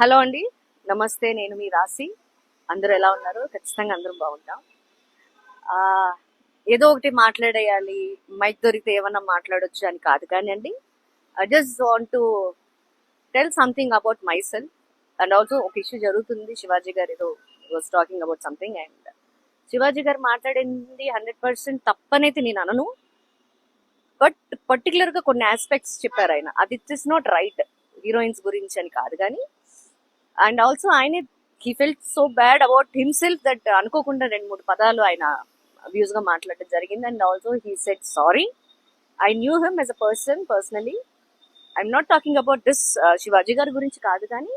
Hello అండి, నమస్తే. నేను మీ రాశి. అందరూ ఎలా ఉన్నారు? ఖచ్చితంగా అందరం బాగుంటాం. ఆ, ఏదో ఒకటి మాట్లాడేయాలి, మైక్ దొరికితే ఏమన్నా మాట్లాడొచ్చు అని కాదు కానీ అండి, I just want to tell something about my self. And also ఒక ఇష్యూ జరుగుతుంది. శివాజీ గారు ఏదో was talking about something, and Shivaji గారు మాట్లాడింది 100% తప్పనైతే నేను అనను. బట్ పర్టికులర్ గా కొన్ని ఆస్పెక్ట్స్ చెప్పారు ఆయన. అది it is not right, heroines గురించి అని కాదు కానీ. అండ్ ఆల్సో ఆయన he felt so bad about himself that అనుకోకుండా 2-3 పదాలు ఆయన అబ్యూజ్ గా మాట్లాడడం జరిగింది. And also he said sorry. I knew him as a person personally. I'm not talking about this Shivaji గారి గురించి కాదు కానీ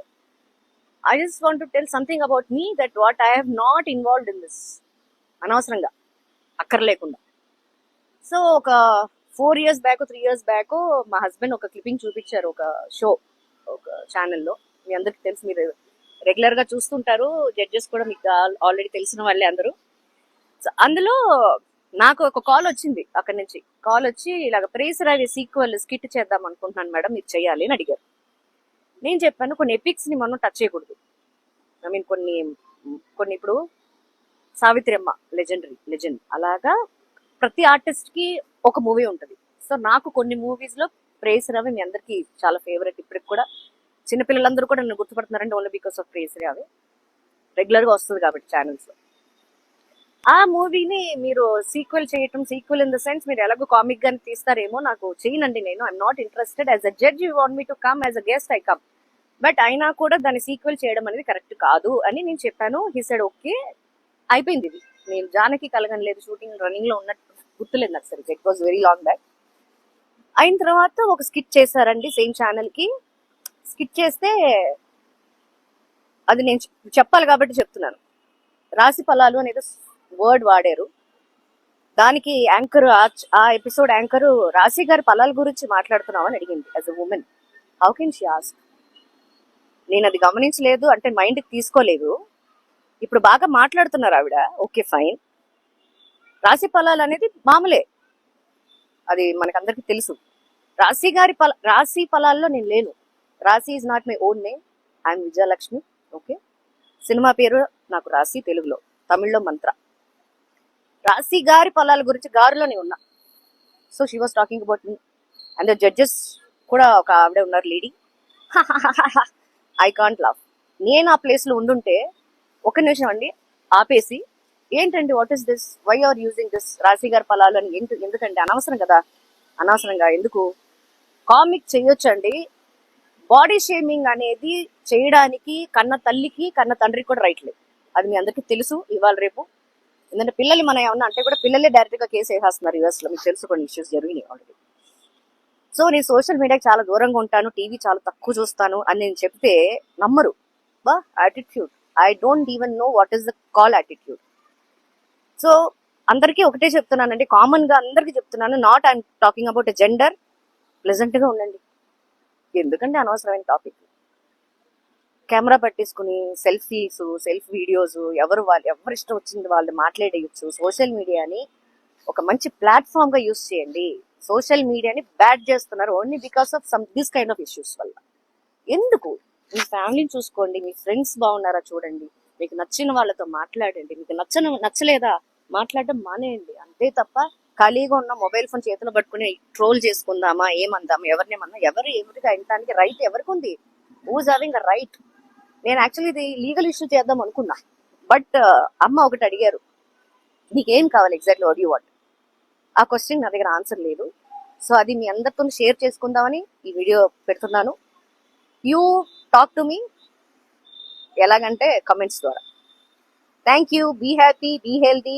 I just want to tell something about me that what I have not involved in this అనవసరంగా, అక్కర్లేకుండా. So ఒక 4 years back 3 years back మా husband ఒక clipping చూపించారు ఒక షో, ఒక ఛానల్లో. మీ అందరికి తెలుసు, మీరు రెగ్యులర్ గా చూస్తుంటారు. జడ్జెస్ కూడా మీకు ఆల్రెడీ తెలిసిన వాళ్ళే అందరూ. సో అందులో నాకు ఒక కాల్ వచ్చింది, అక్కడి నుంచి కాల్ వచ్చి ఇలాగ ప్రేసరావి సీక్వెల్ స్కిట్ చేద్దాం అనుకుంటున్నాను మేడం, మీరు చేయాలి అని అడిగారు. నేను చెప్పాను కొన్ని ఎపిక్స్ ని మనం టచ్ చేయకూడదు. ఐ మీన్ కొన్ని ఇప్పుడు సావిత్రి అమ్మ లెజెండ్ అలాగా ప్రతి ఆర్టిస్ట్ కి ఒక మూవీ ఉంటుంది. సో నాకు కొన్ని మూవీస్ లో ప్రేసరావి మీ అందరికి చాలా ఫేవరెట్. ఇప్పటికి కూడా చిన్నపిల్లలందరూ కూడా నన్ను గుర్తుపడుతున్నారంటే ఓన్లీ బికాస్ ఆఫ్ ప్రేసరావి. రెగ్యులర్ గా వస్తుంది కాబట్టి ఛానల్స్ లో. ఆ మూవీని మీరు సీక్వెల్ ఇన్ ద సెన్స్ మీరు ఎలాగో కామిక్ గాని తీస్తారేమో, నాకు చేయనండి. నేను I'm not interested. As a judge you want me to come, as a guest I come. But అయినా కూడా దాన్ని సీక్వెల్ చేయడం అనేది కరెక్ట్ కాదు అని నేను చెప్పాను. He said okay. అయిపోయింది. ఇది నేను జానకి కలగనలేదు, షూటింగ్ రన్నింగ్ లో ఉన్నట్టు గుర్తులేదు నాకు సరిగ్గా. It was very long back. అయిన తర్వాత ఒక స్కిట్ చేశారండి సేమ్ ఛానల్ కి. స్కిట్ చేస్తే అది నేను చెప్పాలి కాబట్టి చెప్తున్నాను. రాశి ఫలాలు అనేది వర్డ్ వాడారు. దానికి యాంకర్, ఆ ఎపిసోడ్ యాంకర్ రాశి గారి ఫలాల గురించి మాట్లాడుతున్నావు అని అడిగింది. As a women how can she ask? నేను అది గమనించలేదు అంటే మైండ్కి తీసుకోలేదు. ఇప్పుడు బాగా మాట్లాడుతున్నారు ఆవిడ, ఓకే ఫైన్. రాశి ఫలాలు అనేది మామూలే, అది మనకందరికి తెలుసు. రాశి ఫలాల్లో నేను లేను. రాశి is not my own name. I'm Vijayalakshmi. Okay, cinema పేరు నాకు రాశి, తెలుగులో, తమిళ్లో మంత్ర. రాశి గారి ఫలాల గురించి గారిలోనే ఉన్నా. So she was talking about me. And the judges కూడా ఒక ఆవిడ ఉన్నారు, లేడీ. I can't laugh. నేను ఆ ప్లేస్ లో ఉండుంటే ఒక నిమిషం అండి ఆపేసి, ఏంటండి what is this, why are using this రాశి గారి ఫలాలు అని ఎందుకంటే అనవసరం కదా. అనవసరంగా ఎందుకు? కామిక్ చేయొచ్చండి. బాడీ షేమింగ్ అనేది చేయడానికి కన్న తల్లికి కన్న తండ్రికి కూడా రైట్ లేదు. అది మీ అందరికీ తెలుసు ఇవాళ రేపు. ఎందుకంటే పిల్లలు మనం ఏమన్నా అంటే కూడా పిల్లలే డైరెక్ట్ గా కేసు వేసేస్తున్నారు యూఎస్ లో. మీకు తెలుసు కొన్ని ఇష్యూస్ జరిగినాయి ఆల్రెడీ. సో నేను సోషల్ మీడియాకి చాలా దూరంగా ఉంటాను, టీవీ చాలా తక్కువ చూస్తాను అని నేను చెప్తే నమ్మరు. బా attitude, I don't even know what is the call attitude. So అందరికీ ఒకటే చెప్తున్నానండి, కామన్ గా అందరికీ చెప్తున్నాను, not I'm talking about gender. Pleasant గా ఉండండి. ఎందుకంటే అనవసరమైన టాపిక్ కెమెరా పట్టేసుకుని సెల్ఫ్ వీడియోస్ ఎవరు ఇష్టం వచ్చింది వాళ్ళు మాట్లాడేయచ్చు. సోషల్ మీడియాని ఒక మంచి ప్లాట్ఫామ్ గా యూస్ చేయండి. సోషల్ మీడియాని బ్యాడ్ చేస్తున్నారు only because of this kind of issues వల్ల. ఎందుకు? మీ ఫ్యామిలీని చూసుకోండి, మీ ఫ్రెండ్స్ బాగున్నారా చూడండి, మీకు నచ్చిన వాళ్ళతో మాట్లాడండి. మీకు నచ్చలేదా మాట్లాడడం మానేయండి. అంతే తప్ప ఖాళీగా ఉన్న మొబైల్ ఫోన్ చేతిలో పట్టుకుని ట్రోల్ చేసుకుందామా, ఏమందామా, ఎవరినేమన్నా, ఎవరికి అయినటానికి రైట్ ఎవరికి ఉంది? Who's having a right? నేను యాక్చువల్లీ ఇది లీగల్ ఇష్యూ చేద్దాం అనుకున్నా. బట్ అమ్మ ఒకటి అడిగారు, నీకేం కావాలి ఎగ్జాక్ట్లీ, వాట్ యు వాంట్? ఆ క్వశ్చన్ నా దగ్గర ఆన్సర్ లేదు. సో అది మీ అందరితో షేర్ చేసుకుందామని ఈ వీడియో పెడుతున్నాను. యూ టాక్ టు మీ, ఎలాగంటే కమెంట్స్ ద్వారా. Thank you. Be happy, be healthy.